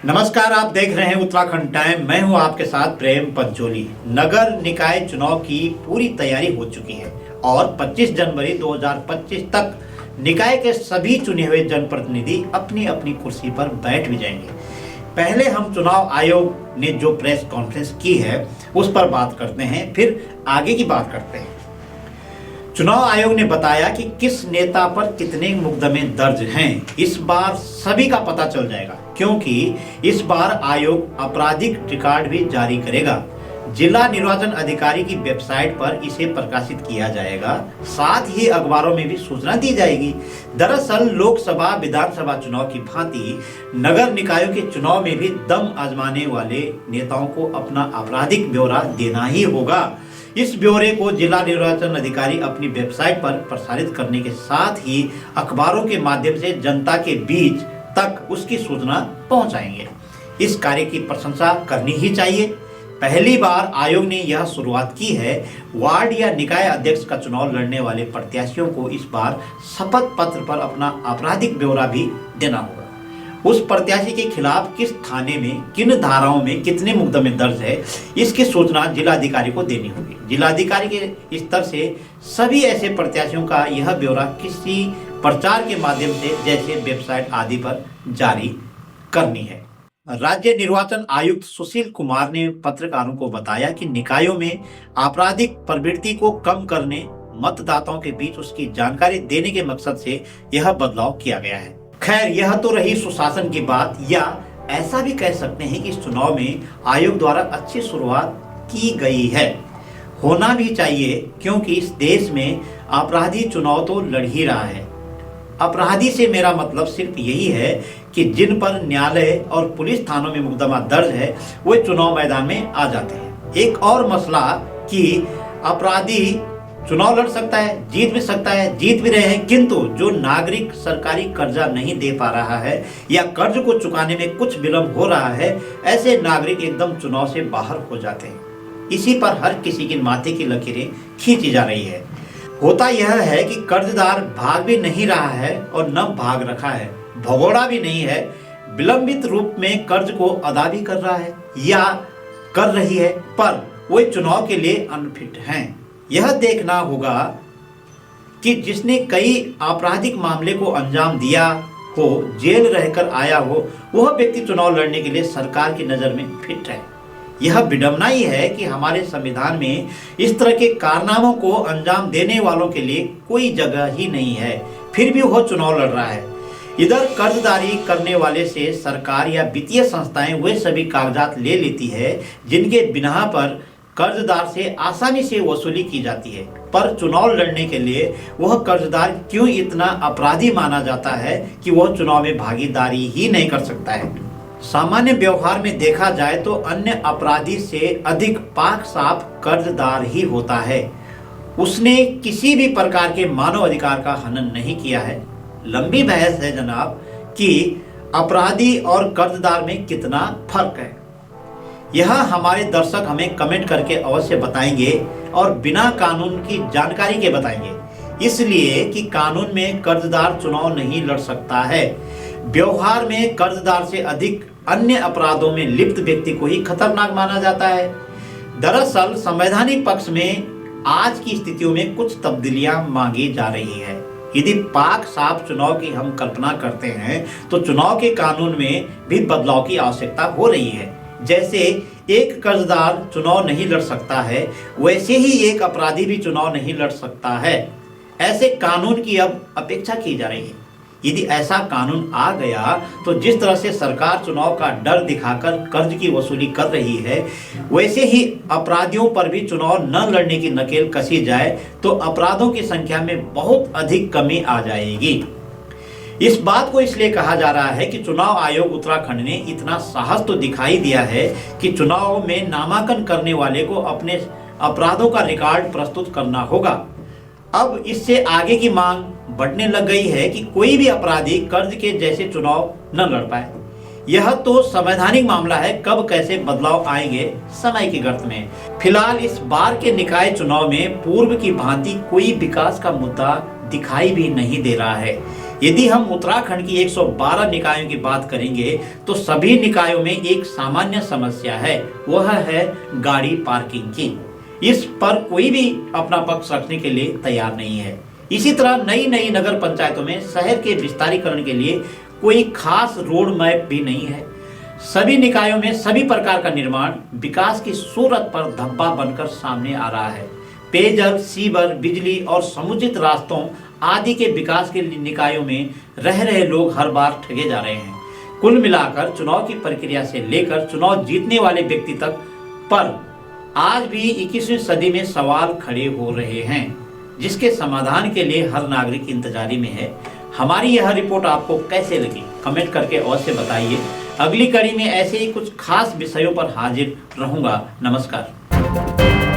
नमस्कार, आप देख रहे हैं उत्तराखंड टाइम। मैं हूं आपके साथ प्रेम पंचोली। नगर निकाय चुनाव की पूरी तैयारी हो चुकी है और 25 जनवरी 2025 तक निकाय के सभी चुने हुए जनप्रतिनिधि अपनी अपनी कुर्सी पर बैठ भी जाएंगे। पहले हम चुनाव आयोग ने जो प्रेस कॉन्फ्रेंस की है उस पर बात करते हैं, फिर आगे की बात करते हैं। चुनाव आयोग ने बताया कि किस नेता पर कितने मुकदमे दर्ज हैं, इस बार सभी का पता चल जाएगा, क्योंकि इस बार आयोग आपराधिक रिकॉर्ड भी जारी करेगा। जिला निर्वाचन अधिकारी की वेबसाइट पर इसे प्रकाशित किया जाएगा, साथ ही अखबारों में भी सूचना दी जाएगी। दरअसल लोकसभा विधानसभा चुनाव की भांति नगर निकायों के चुनाव में भी दम आजमाने वाले नेताओं को अपना आपराधिक ब्यौरा देना ही होगा। इस ब्यौरे को जिला निर्वाचन अधिकारी अपनी वेबसाइट पर प्रसारित करने के साथ ही अखबारों के माध्यम से जनता के बीच तक उसकी सूचना पहुंचाएंगे। इस कार्य की प्रशंसा करनी ही चाहिए। पहली बार आयोग ने यह शुरुआत की है। वार्ड या निकाय अध्यक्ष का चुनाव लड़ने वाले प्रत्याशियों को इस बार शपथ पत्र पर अपना आपराधिक ब्यौरा भी देना होगा। उस प्रत्याशी के खिलाफ किस थाने में, किन धाराओं में कितने मुकदमे दर्ज है, इसकी सूचना जिलाधिकारी को देनी होगी। जिलाधिकारी के स्तर से सभी ऐसे प्रत्याशियों का यह ब्यौरा किसी प्रचार के माध्यम से, जैसे वेबसाइट आदि पर जारी करनी है। राज्य निर्वाचन आयुक्त सुशील कुमार ने पत्रकारों को बताया कि निकायों में आपराधिक प्रवृत्ति को कम करने, मतदाताओं के बीच उसकी जानकारी देने के मकसद से यह बदलाव किया गया है। खैर, यह तो रही सुशासन की बात, या ऐसा भी कह सकते हैं कि इस चुनाव में आयोग द्वारा अच्छी शुरुआत की गई है। होना भी चाहिए, क्योंकि इस देश में अपराधी चुनाव तो लड़ ही रहा है। अपराधी से मेरा मतलब सिर्फ यही है कि जिन पर न्यायालय और पुलिस थानों में मुकदमा दर्ज है वे चुनाव मैदान में आ जाते हैं। एक और मसला कि अपराधी चुनाव लड़ सकता है, जीत भी सकता है, जीत भी रहे हैं, किंतु जो नागरिक सरकारी कर्जा नहीं दे पा रहा है या कर्ज को चुकाने में कुछ विलंब हो रहा है, ऐसे नागरिक एकदम चुनाव से बाहर हो जाते हैं। इसी पर हर किसी के माथे की लकीरें खींची जा रही है। होता यह है कि कर्जदार भाग भी नहीं रहा है और न भाग रखा है, भगोड़ा भी नहीं है, विलंबित रूप में कर्ज को अदा भी कर रहा है या कर रही है, पर वे चुनाव के लिए अनफिट हैं। यह देखना होगा कि जिसने कई आपराधिक मामले को अंजाम दिया हो, जेल रहकर आया हो, वह व्यक्ति चुनाव लड़ने के लिए सरकार की नजर में फिट है। यह विडंबना ही है कि हमारे संविधान में इस तरह के कारनामों को अंजाम देने वालों के लिए कोई जगह ही नहीं है, फिर भी वह चुनाव लड़ रहा है। इधर कर्जदारी करने वाले से सरकार या वित्तीय संस्थाएं वे सभी कागजात ले लेती है जिनके बिना पर कर्जदार से आसानी से वसूली की जाती है, पर चुनाव लड़ने के लिए वह कर्जदार क्यों इतना अपराधी माना जाता है कि वह चुनाव में भागीदारी ही नहीं कर सकता है। सामान्य व्यवहार में देखा जाए तो अन्य अपराधी से अधिक पाक साफ कर्जदार ही होता है। उसने किसी भी प्रकार के मानव अधिकार का हनन नहीं किया है। लंबी बहस है जनाब कि अपराधी और कर्जदार में कितना फर्क है। यह हमारे दर्शक हमें कमेंट करके अवश्य बताएंगे और बिना कानून की जानकारी के बताएंगे, इसलिए कि कानून में कर्जदार चुनाव नहीं लड़ सकता है। व्यवहार में कर्जदार से अधिक अन्य अपराधों में लिप्त व्यक्ति को ही खतरनाक माना जाता है। दरअसल संवैधानिक पक्ष में आज की स्थितियों में कुछ तब्दीलियां मांगी जा रही है। यदि पाक साफ चुनाव की हम कल्पना करते हैं तो चुनाव के कानून में भी बदलाव की आवश्यकता हो रही है। जैसे एक कर्जदार चुनाव नहीं लड़ सकता है, वैसे ही एक अपराधी भी चुनाव नहीं लड़ सकता है। ऐसे कानून की अब अपेक्षा की जा रही है। यदि ऐसा कानून आ गया तो जिस तरह से सरकार चुनाव का डर दिखाकर कर्ज की वसूली कर रही है, वैसे ही अपराधियों पर भी चुनाव न लड़ने की नकेल कसी जाए तो अपराधों की संख्या में बहुत अधिक कमी आ जाएगी। इस बात को इसलिए कहा जा रहा है कि चुनाव आयोग उत्तराखंड ने इतना साहस तो दिखाई दिया है कि चुनाव में नामांकन करने वाले को अपने अपराधों का रिकॉर्ड प्रस्तुत करना होगा। अब इससे आगे की मांग बढ़ने लग गई है कि कोई भी अपराधी कर्ज के जैसे चुनाव न लड़ पाए। यह तो संवैधानिक मामला है, कब कैसे बदलाव आएंगे समय की गर्त में। फिलहाल इस बार के निकाय चुनाव में पूर्व की भांति कोई विकास का मुद्दा दिखाई भी नहीं दे रहा है। यदि हम उत्तराखंड की 112 निकायों की बात करेंगे तो सभी निकायों में एक सामान्य समस्या है, वह है गाड़ी पार्किंग की। इस पर कोई भी अपना पक्ष रखने के लिए तैयार नहीं है। इसी तरह नई नई नगर पंचायतों में शहर के विस्तारीकरण के लिए कोई खास रोड मैप भी नहीं है। सभी निकायों में सभी प्रकार का निर्माण विकास की सूरत पर धब्बा बनकर सामने आ रहा है। पेयजल, सीवर, बिजली और समुचित रास्तों आदि के विकास के निकायों में रह रहे लोग हर बार ठगे जा रहे हैं। कुल मिलाकर चुनाव की प्रक्रिया से लेकर चुनाव जीतने वाले व्यक्ति तक पर आज भी 21वीं सदी में सवाल खड़े हो रहे हैं, जिसके समाधान के लिए हर नागरिक इंतजारी में है। हमारी यह रिपोर्ट आपको कैसे लगी कमेंट करके अवश्य बताइए। अगली कड़ी में ऐसे ही कुछ खास विषयों पर हाजिर रहूंगा। नमस्कार।